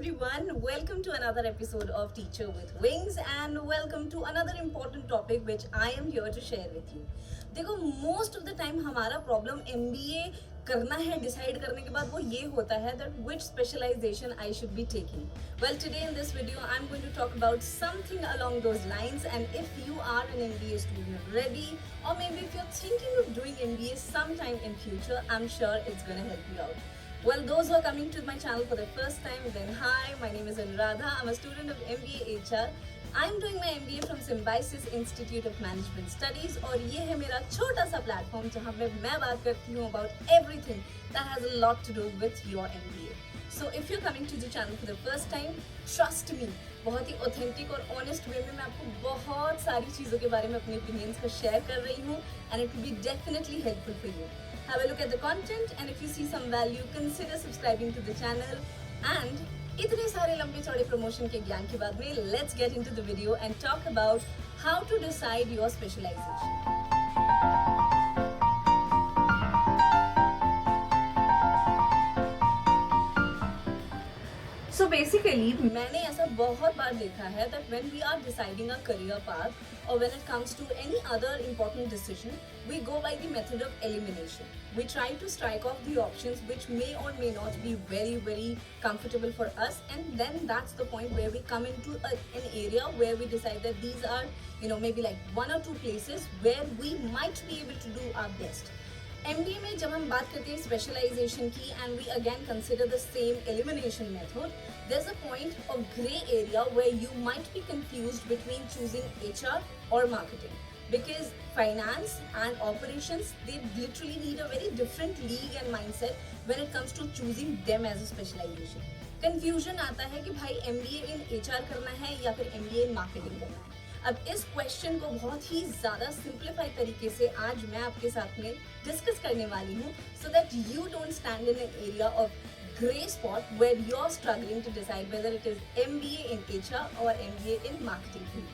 everyone. Welcome to another episode of Teacher with Wings and welcome to another important topic which I am here to share with you. देखो most of the time हमारा problem MBA करना है decide करने के बाद वो ये होता है that which specialization I should be taking. Well, today in this video I'm going to talk about something along those lines, and if you are an MBA student ready, or maybe if you're thinking of doing MBA sometime in future, I'm sure it's going to help you out. Well, those who are coming to my channel for the first time, then hi, my name is Anuradha. I'm a student of MBA HR. I'm doing my MBA from Symbiosis Institute of Management Studies, और ये है मेरा छोटा सा platform जहाँ पे मैं बात करती हूँ about everything that has a lot to do with your MBA. So if you're coming to the channel for the first time, trust me, बहुत ही authentic और honest way में मैं आपको बहुत सारी चीज़ों के बारे में अपने opinions को share कर रही हूँ, and it will be definitely helpful for you. Have a look at the content, and if you see some value, consider subscribing to the channel. And इतने सारे लंबे चौड़े promotion के ज्ञान के बाद में let's get into the video and talk about how to decide your specialization. So basically, मैंने ऐसा बहुत बार देखा है that when we are deciding a career path or when it comes to any other important decision, we go by the method of elimination. We try to strike off the options which may or may not be very comfortable for us, and then that's the point where we come into an area where we decide that these are, maybe like one or two places where we might be able to do our best. MBA में जब हम बात करते हैं specialisation की and we again consider the same elimination method, there's a point of gray area where you might be confused between choosing HR or marketing, because finance and operations, they literally need a very different league and mindset when it comes to choosing them as a specialization. Confusion आता है कि भाई MBA in HR करना है या फिर MBA in marketing करना है. अब इस क्वेश्चन को बहुत ही ज़्यादा सिंप्लीफाई तरीके से आज मैं आपके साथ में डिस्कस करने वाली हूँ, so that you don't stand in an area of gray spot where you're struggling to decide whether it is MBA in HR or MBA in marketing for you.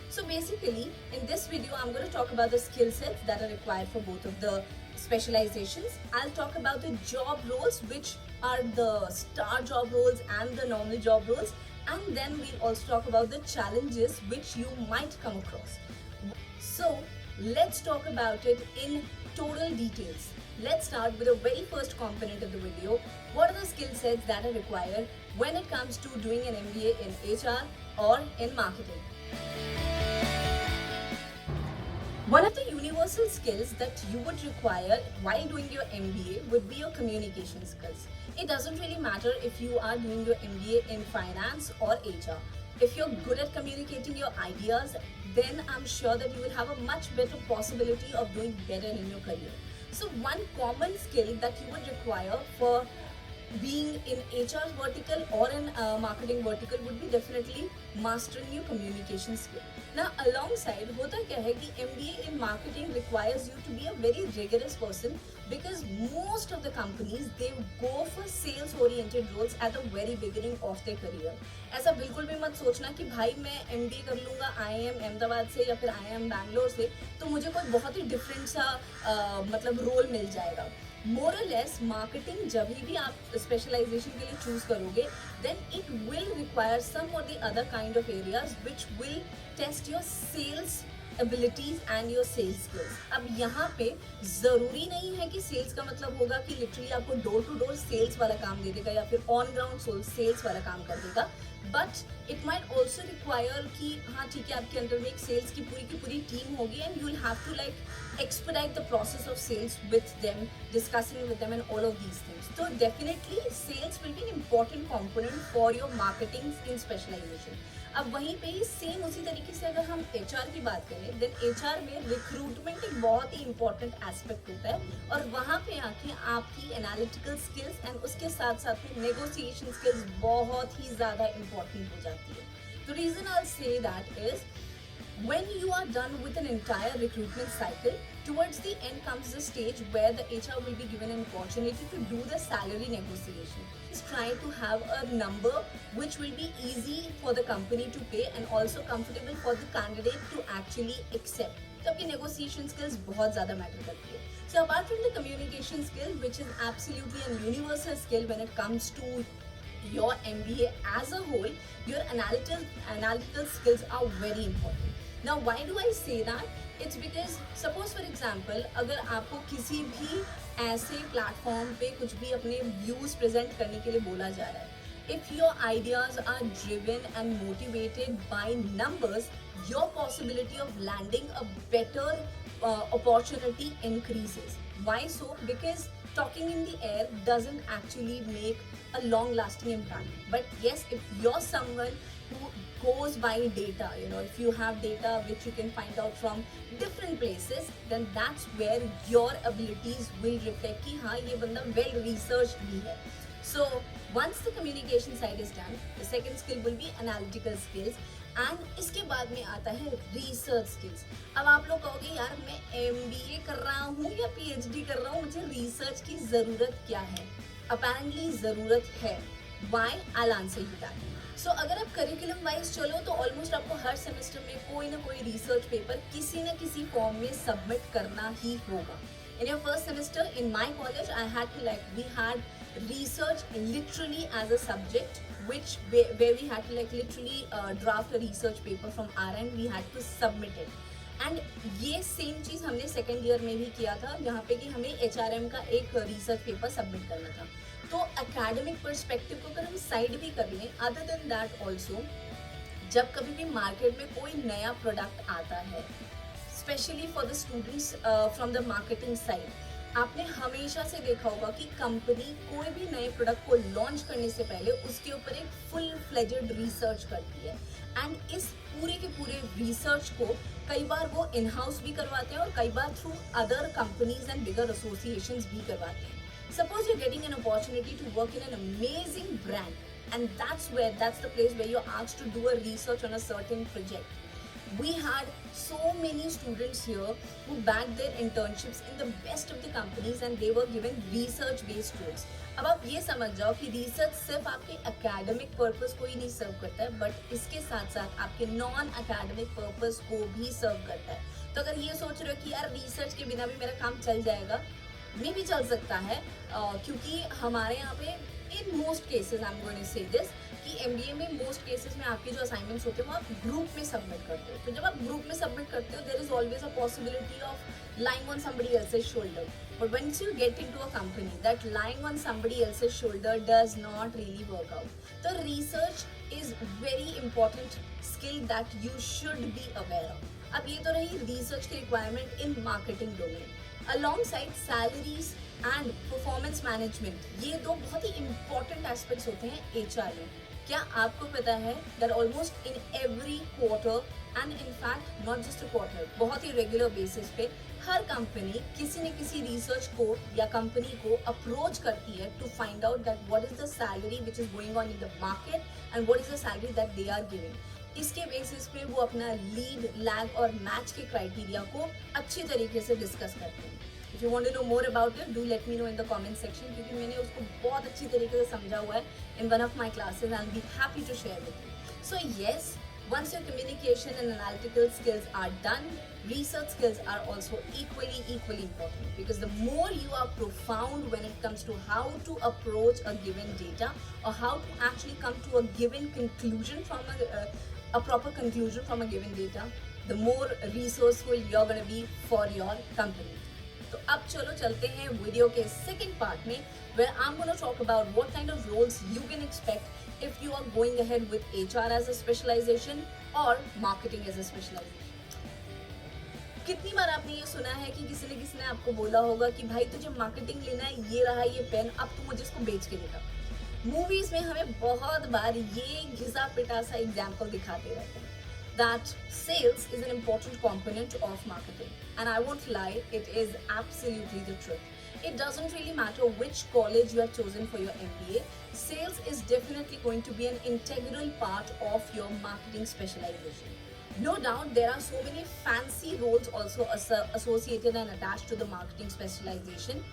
So basically, in this video, I'm going to talk about the skill sets that are required for both of the specializations. I'll talk about the job roles, which are the star job roles and the normal job roles. And then we'll also talk about the challenges which you might come across. So let's talk about it in total details. Let's start with the very first component of the video. What are the skill sets that are required when it comes to doing an MBA in HR or in marketing? One of the universal skills that you would require while doing your MBA would be your communication skills. It doesn't really matter if you are doing your MBA in finance or HR. If you're good at communicating your ideas, then I'm sure that you will have a much better possibility of doing better in your career. So one common skill that you would require for being in HR vertical or in marketing vertical would be definitely mastering your communication skill. Now alongside, होता क्या है कि MBA in marketing requires you to be a very rigorous person, because most of the companies, they go for sales oriented roles at the very beginning of their career. ऐसा बिल्कुल भी मत सोचना कि भाई मैं MBA कर लूँगा IIM अहमदाबाद से या फिर IIM बैंगलोर से तो मुझे कोई बहुत ही डिफरेंट सा मतलब रोल मिल जाएगा. More or less, marketing जब भी आप specialization के लिए choose करोगे, then it will require some or the other kind of areas which will test your sales abilities and your sales skills. अब यहाँ पे ज़रूरी नहीं है कि sales का मतलब होगा कि literally आपको door to door sales वाला काम दे देगा या फिर on ground sales वाला काम कर देगा, but it might also require कि हाँ ठीक है आपके अंदर में एक sales की पूरी टीम होगी and you will have to like expedite the process of sales with them, discussing with them and all of these things. So definitely sales will be an important component for your marketing in specialization. अब वहीं पे ही same उसी तरीके से अगर हम HR की बात करें, then HR में रिक्रूटमेंट एक बहुत ही important एस्पेक्ट होता है और वहाँ पे आके आपकी एनालिटिकल स्किल्स एंड उसके साथ साथ में नेगोशिएशन स्किल्स बहुत ही ज़्यादा important हो जाती है. The reason I'll say that is, when you are done with an entire recruitment cycle, towards the end comes the stage where the HR will be given an opportunity to do the salary negotiation. Just try to have a number which will be easy for the company to pay and also comfortable for the candidate to actually accept. तो आपकी negotiation skills बहुत ज़्यादा matter करती है. So apart from the communication skill, which is absolutely a universal skill when it comes to your MBA as a whole, your analytical skills are very important. Now, why do I say that? It's because suppose for example, अगर आपको किसी भी ऐसे platform पे कुछ भी अपने views present करने के लिए बोला जा रहा है, if your ideas are driven and motivated by numbers, your possibility of landing a better opportunity increases. Why so? Because talking in the air doesn't actually make a long lasting impact. But yes, if you're someone who goes by data, if you have data which you can find out from different places, then that's where your abilities will reflect कि हाँ ये बंदा well researched भी है. So once the communication side is done, the second skill will be analytical skills, and इसके बाद में आता है research skills. अब आप लोग कहोगे यार मैं MBA कर रहा हूँ या PhD कर रहा हूँ, मुझे research की ज़रूरत क्या है? Apparently ज़रूरत है. Why? I'll answer you that. So अगर आप करिकुलम वाइज चलो तो ऑलमोस्ट आपको हर सेमेस्टर में कोई ना कोई रिसर्च पेपर किसी न किसी फॉर्म में सबमिट करना ही होगा. In your first semester in my college, we had research literally as a subject, where we had to literally draft a research paper from our end. We had to submit it. And ये same चीज़ हमने second year में भी किया था, जहाँ पे कि हमें HRM का एक रिसर्च पेपर सबमिट करना था. तो एकेडमिक पर्सपेक्टिव को अगर हम साइड भी कर लें, अदर देन दैट ऑल्सो, जब कभी भी मार्केट में कोई नया प्रोडक्ट आता है, specially for the students from the marketing side, आपने हमेशा से देखा होगा कि कंपनी कोई भी नए प्रोडक्ट को लॉन्च करने से पहले उसके ऊपर एक फुल फ्लेजेड रिसर्च करती है. एंड इस पूरे के पूरे रिसर्च को कई बार वो इन हाउस भी करवाते हैं और कई बार through other companies and bigger associations भी करवाते हैं. Suppose you're getting an opportunity to work in an amazing brand, and that's the place where you're asked to do a research on a certain project. We had so many students here who bagged their internships in the best of the companies, and they were given research based roles. अब आप ये समझ जाओ कि research सिर्फ आपके academic purpose को ही नहीं सर्व करता है, बट इसके साथ साथ आपके नॉन एकेडमिक पर्पस को भी सर्व करता है. तो अगर ये सोच रहे हो कि यार रिसर्च के बिना भी मेरा काम चल जाएगा, में भी चल सकता है, क्योंकि हमारे यहाँ पे in most cases I am going to say this कि MBA में मोस्ट केसेस में आपके जो असाइनमेंट्स होते हैं वो आप ग्रुप में सबमिट करते हो. तो जब आप ग्रुप में सबमिट करते हो, there is always a possibility of lying on somebody else's shoulder. But once you get into a company, that lying on somebody else's shoulder does not really work out. The research is very important skill that you should be aware of. अब ये तो रही research की requirement in marketing domain. Alongside salaries and performance management, ये दो बहुत ही important aspects होते हैं HR में. क्या आपको पता है that almost in every quarter and in fact not just a quarter, बहुत ही regular basis पे हर कंपनी किसी न किसी रिसर्च को या कंपनी को अप्रोच करती है to find out that what is the salary which is going on in the market and what is the salary that they are giving. इसके बेसिस पे वो अपना लीड, लैग और मैच के क्राइटेरिया को अच्छी तरीके से डिस्कस करते हैं. If you want to know more about it, do let me know in the comment section, क्योंकि मैंने उसको बहुत अच्छी तरीके से समझा हुआ है in one of my classes and I'll be happy to share with you. So yes, once your communication and analytical skills are done, research skills are also equally important, because the more you are profound when it comes to how to approach a given data or how to actually come to a given conclusion from a proper conclusion from a given data, the more resourceful you're going to be for your company. तो अब चलो चलते हैं video के second part में, where I'm going to talk about what kind of roles you can expect if you are going ahead with HR as a specialization or marketing as a specialization. कितनी बार आपने ये सुना है कि किसी ने आपको बोला होगा कि भाई तुझे मार्केटिंग लेना है, ये रहा ये पेन, अब तू मुझे इसको बेच के देगा. मूवीज में हमें बहुत बार ये घिसा पिटा सा एग्जाम्पल दिखाते रहते हैं that sales is an important component of marketing, and I won't lie, it is absolutely the truth. It doesn't really matter which college you have chosen for your MBA, sales is definitely going to be an integral part of your marketing specialization. No doubt there are so many fancy roles also associated and attached to the marketing specialization.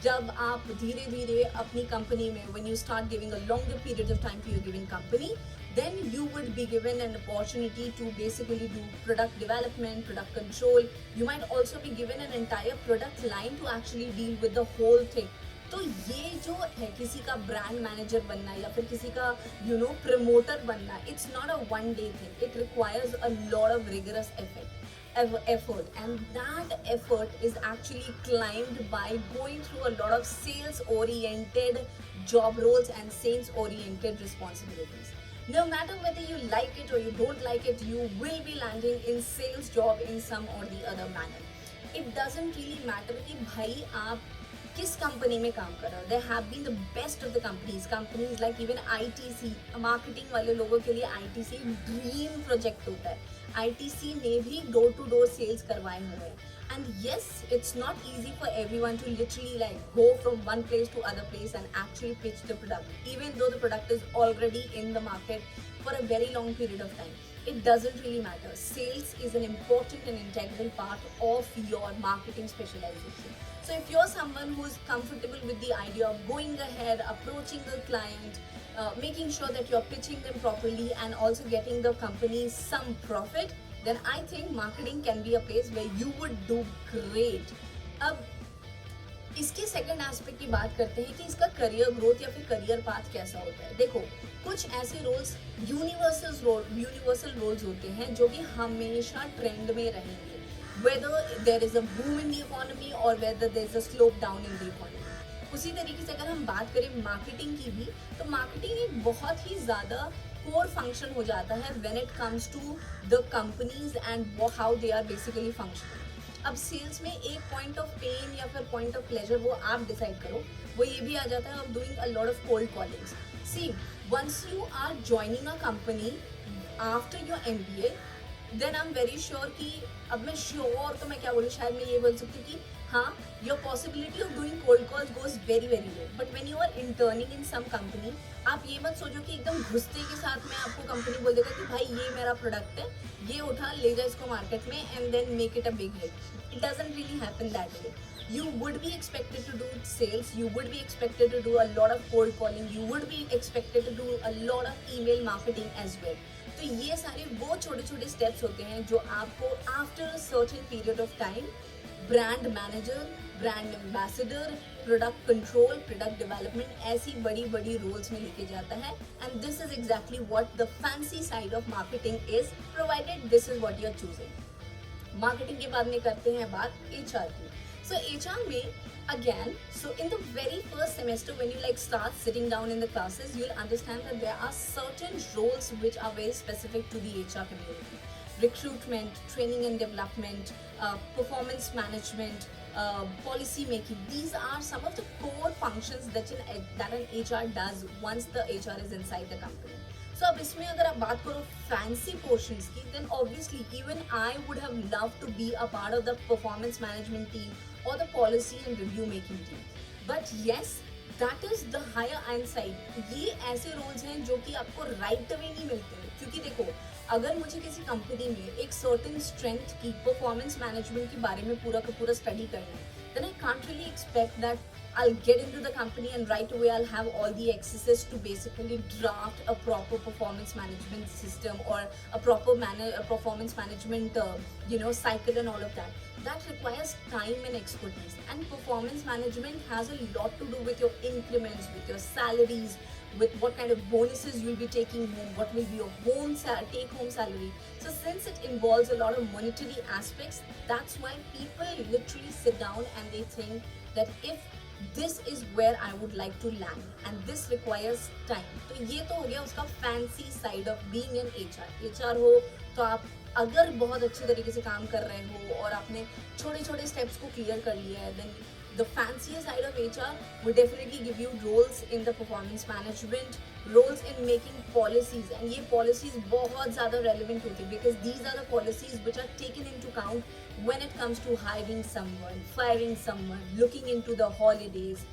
जब आप धीरे धीरे अपनी company में, when you start giving a longer period of time to your given company, then you would be given an opportunity to basically do product development, product control. You might also be given an entire product line to actually deal with the whole thing. तो ये जो है किसी का brand manager बनना या फिर किसी का प्रमोटर बनना, it's not a one day thing, it requires a lot of rigorous effort, and that effort is actually climbed by going through a lot of sales oriented job roles and sales oriented responsibilities. No matter whether you like it or you don't like it, you will be landing in sales job in some or the other manner. It doesn't really matter कि भाई आप किस company में काम कर रहे हो. There have been the best of the companies like even ITC, marketing वाले लोगों के लिए ITC ड्रीम प्रोजेक्ट होता है. ITC ने भी डोर टू डोर सेल्स करवाए हुए हैं. And yes, it's not easy for everyone to literally like go from one place to other place and actually pitch the product, even though the product is already in the market for a very long period of time. It doesn't really matter. Sales is an important and integral part of your marketing specialization. So if you're someone who is comfortable with the idea of going ahead, approaching the client, making sure that you're pitching them properly and also getting the company some profit, then I think marketing can be a place where you would do great. अब इसके second aspect की बात करते हैं कि इसका career growth या फिर करियर पाथ कैसा होता है. देखो, कुछ ऐसे रोल्स यूनिवर्सल रोल्स होते हैं जो कि हमेशा ट्रेंड में रहेंगे, whether there is a boom in the economy or whether there is a slope down in the economy. उसी तरीके से अगर हम बात करें मार्केटिंग की भी, तो मार्केटिंग एक बहुत ही ज़्यादा कोर फंक्शन हो जाता है when it comes to the companies and how they are basically functioning. अब सेल्स में एक पॉइंट ऑफ पेन या फिर पॉइंट ऑफ प्लेजर वो आप डिसाइड करो. वो ये भी आ जाता है of doing a lot of cold callings. See, once you are joining a company after your MBA, then I am very sure कि अब मैं श्योर तो मैं क्या बोलूँ, शायद मैं ये बोल सकती हूँ कि हाँ, your possibility of doing cold calls goes very very low. But when you are interning in some company, आप ये मत सोचो कि एकदम घुसते के साथ में आपको कंपनी बोल देगा कि भाई ये मेरा प्रोडक्ट है, ये उठा ले जा इसको मार्केट में and then make it a big hit. It doesn't really happen that way. You would be expected to do sales, you would be expected to do a lot of cold calling, you would be expected to do a lot of email marketing as well. तो ये सारे वो छोटे छोटे steps होते हैं जो आपको after a certain period of time brand manager, brand ambassador, product control, product development, ऐसी बड़ी बड़ी रोल्स में लेके जाता है. And this is exactly what the fancy side of marketing is, provided this is what you are choosing. Marketing के बाद में करते हैं बात HR की. So HR में again, so in the very first semester when you like start sitting down in the classes, you'll understand that there are certain roles which are very specific to the HR community. Recruitment, training and development, performance management, policy making. These are some of the core functions that an HR does once the HR is inside the company. So अब इसमें अगर आप बात करो fancy portions की, then obviously even I would have loved to be a part of the performance management team or the policy and review making team. But yes, that is the higher end side. ये ऐसे roles हैं जो कि आपको right away नहीं मिलते हैं. क्योंकि देखो, अगर मुझे किसी कंपनी में एक सर्टेन स्ट्रेंथ की परफॉर्मेंस मैनेजमेंट के बारे में पूरा का पूरा स्टडी करना है, then I can't really expect that I'll get into the company and right away I'll have all the accesses to basically draft a proper performance management system or a proper performance management cycle and all of that. That requires time and expertise, and performance management has a lot to do with your increments, with your salaries, with what kind of bonuses you'll be taking home, what will be your take home salary. So since it involves a lot of monetary aspects, that's why people literally sit down and they think that if this is where I would like to land and this requires time. तो ये तो हो गया उसका fancy side of being an HR हो तो आप अगर बहुत अच्छे तरीके से काम कर रहे हो और आपने छोटे छोटे स्टेप्स को क्लियर कर लिया है, then the fancier side of HR would definitely give you roles in the performance management, roles in making policies, and ये policies बहुत ज़्यादा relevant होती है because these are the policies which are taken into account when it comes to hiring someone, firing someone, looking into the holidays,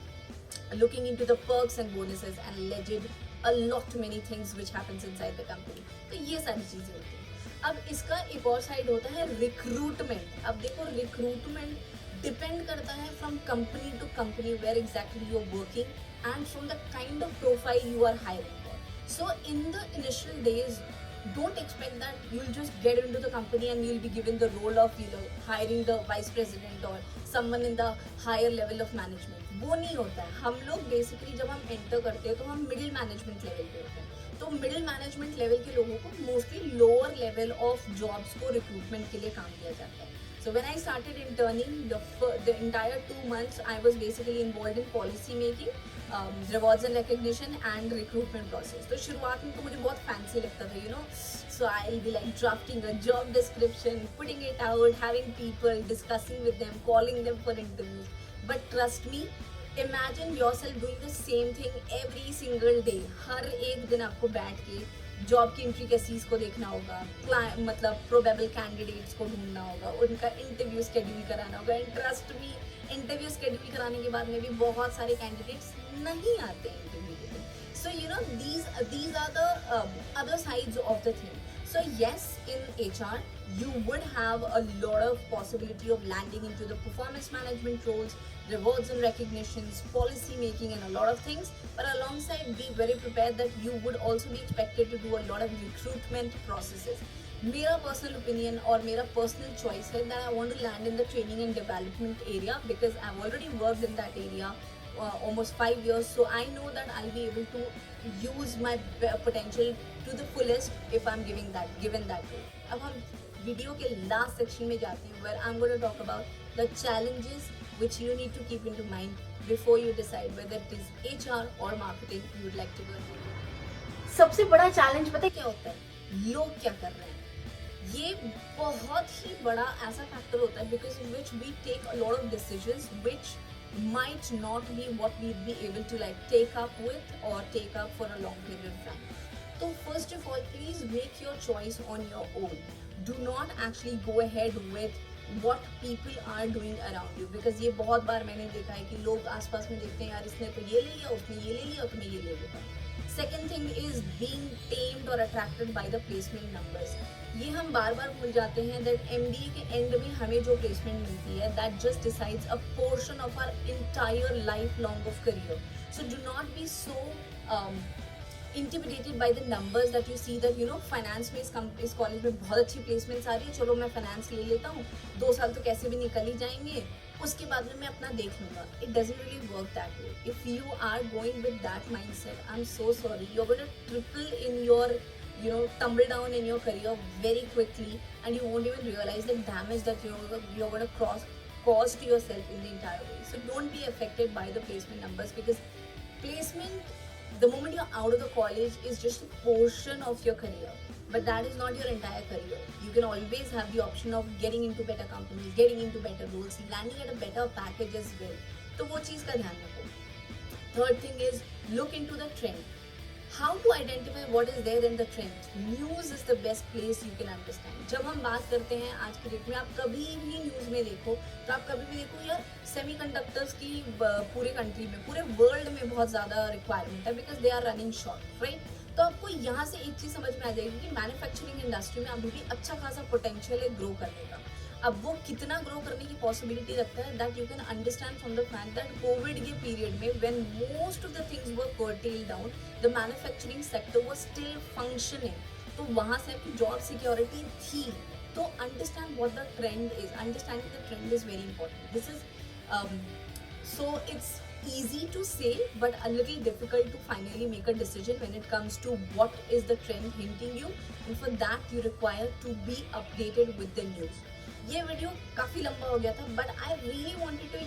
looking into the perks and bonuses, and legit a lot many things which happens inside the company. तो ये सारी चीज़ें होती हैं. अब इसका एक और साइड होता है रिक्रूटमेंट. अब देखो, रिक्रूटमेंट डिपेंड करता है from company to company where exactly you are working and from the kind of profile you are hiring for. So in the initial days don't expect that you'll just get into the company and you'll be given the role of hiring the vice president or someone in the higher level of management. वो नहीं होता है. हम लोग basically जब हम enter करते हैं तो हम मिडिल मैनेजमेंट लेवल पे होते हैं. तो मिडिल मैनेजमेंट लेवल के लोगों को mostly lower level of jobs को रिक्रूटमेंट के लिए काम दिया जाता है. So when I started interning, the entire 2 months I was basically involved in policy making, rewards and recognition and recruitment process. तो शुरुआत में तो मुझे बहुत fancy लगता था, So I'll be like drafting a job description, putting it out, having people, discussing with them, calling them for interviews. But trust me, imagine yourself doing the same thing every single day. हर एक दिन आपको बैठ के job की intricacies को देखना होगा, मतलब प्रोबेबल कैंडिडेट्स को ढूंढना होगा, उनका इंटरव्यू शेड्यूल कराना होगा. And trust me, interview schedule कराने के बाद में भी बहुत सारे कैंडिडेट्स नहीं आते इंटरव्यू के लिए. सो these are the other sides of the thing. So yes, in HR you would have a lot of possibility of landing into the performance management roles, rewards and recognitions, policy making and a lot of things. But alongside, be very prepared that you would also be expected to do a lot of recruitment processes. मेरा personal opinion और मेरा personal choice है that I want to land in the training and development area because I've already worked in that area almost 5 years, so I know that I'll be able to use my potential to the fullest if I'm given that role. अब हम video के last section में जाते हैं where I'm going to talk about the challenges which you need to keep into mind before you decide whether it is HR or marketing you would like to go into. सबसे बड़ा challenge पता है क्या होता है? लोग क्या कर रहे हैं. ये बहुत ही बड़ा ऐसा फैक्टर होता है because in which we take a lot of decisions which might not be what we'd be able to like take up with or take up for a long period of time. So first of all, please make your choice on your own. Do not actually go ahead with what people are doing around you because ये बहुत बार मैंने देखा है कि लोग आसपास में देखते हैं यार इसने तो ये ले लिया, उसने ये ले लिया, तुम्हें ये ले लिया. Second thing is being tamed or attracted by the placement numbers. ये हम बार बार भूल जाते हैं that MBA के end में हमें जो placement मिलती है that just decides a portion of our entire lifelong of career. So do not be so intimidated by the numbers that you see that finance में इस कॉलेज में बहुत अच्छी placements आ रही है, चलो मैं finance ले लेता हूँ, 2 साल तो कैसे भी निकल ही जाएंगे, उसके बाद में मैं अपना देख लूँगा. It doesn't really work that way. If you are going with that mindset, I'm so sorry, you're going to triple in your tumble down in your career very quickly and you won't even realize the damage that you're going to cause to yourself in the entire way. So don't be affected by the placement numbers because placement, the moment you're out of the college, is just a portion of your career, but that is not your entire career. You can always have the option of getting into better companies, getting into better roles, landing at a better package as well. तो वो चीज़ का ध्यान रखो. Third thing is look into the trend. How to identify what is there in the trend? News is the best place you can understand. जब हम बात करते हैं आज के डेट में, आप कभी भी न्यूज़ में देखो तो आप कभी भी देखो यार सेमीकंडक्टर्स की पूरे कंट्री में, पूरे वर्ल्ड में बहुत ज़्यादा रिक्वायरमेंट है because they are running short, right. तो आपको यहाँ से एक चीज़ समझ में आ जाएगी कि मैन्युफैक्चरिंग इंडस्ट्री में अभी भी अच्छा खासा पोटेंशियल है ग्रो करने का. अब वो कितना ग्रो करने की पॉसिबिलिटी रखता है that you can understand from the fact that Covid के पीरियड में when most of the things were curtailed down, the manufacturing sector was still functioning. तो वहाँ से आपकी जॉब सिक्योरिटी थी. तो understand what the trend is, understanding the trend is very important. This is so it's easy to say but a little difficult to finally make a decision when it comes to what is the trend hinting you, and for that you require to be updated with the news. ये video काफ़ी लंबा हो गया था but I really wanted to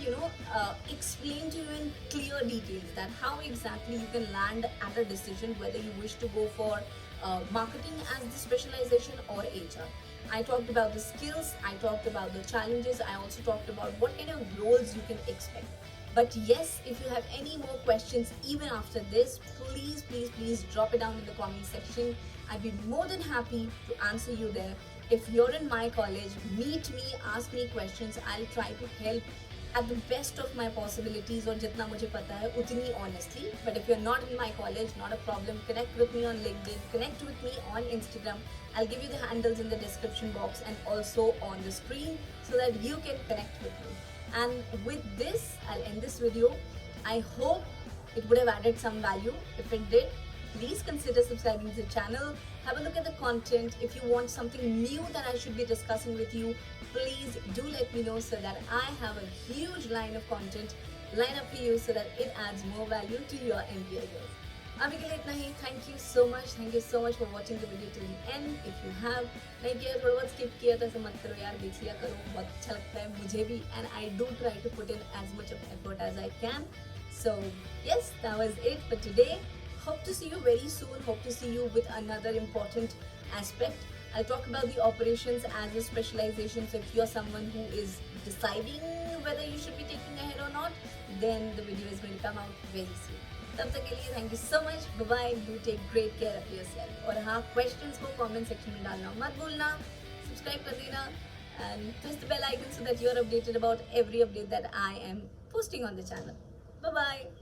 explain to you in clear details that how exactly you can land at a decision whether you wish to go for marketing as the specialization or HR. I talked about the skills, I talked about the challenges, I also talked about what kind of roles you can expect. But yes, if you have any more questions even after this, please drop it down in the comment section. I'd be more than happy to answer you there. If you're in my college, meet me, ask me questions. I'll try to help at the best of my possibilities और जितना मुझे पता है उतनी honestly. But if you're not in my college, not a problem. Connect with me on LinkedIn, connect with me on Instagram. I'll give you the handles in the description box and also on the screen so that you can connect with me. And with this, I'll end this video. I hope it would have added some value. If it did, please consider subscribing to the channel. Have a look at the content. If you want something new that I should be discussing with you, please do let me know so that I have a huge line of content lined up for you so that it adds more value to your MBA goals. अभी के लिए इतना ही. Thank you so much for watching the video till the end. If you have नहीं किया, थोड़ा बहुत skip किया तो ऐसा मत करो यार, देख लिया करो, बहुत अच्छा लगता है मुझे भी, and I do try to put in as much of effort as I can. So yes, that was it for today. Hope to see you very soon. Hope to see you with another important aspect. I'll talk about the operations as a specialization. So if you're someone who is deciding whether you should be taking ahead or not, then the video is going to come out very soon. तब तक के लिए thank you so much. Bye. Do take great care of yourself. और हाँ, questions को comment section में डालना मत भूलना. सब्सक्राइब कर देना and press the bell icon so that you're updated about every update that I am posting on the channel. Bye bye.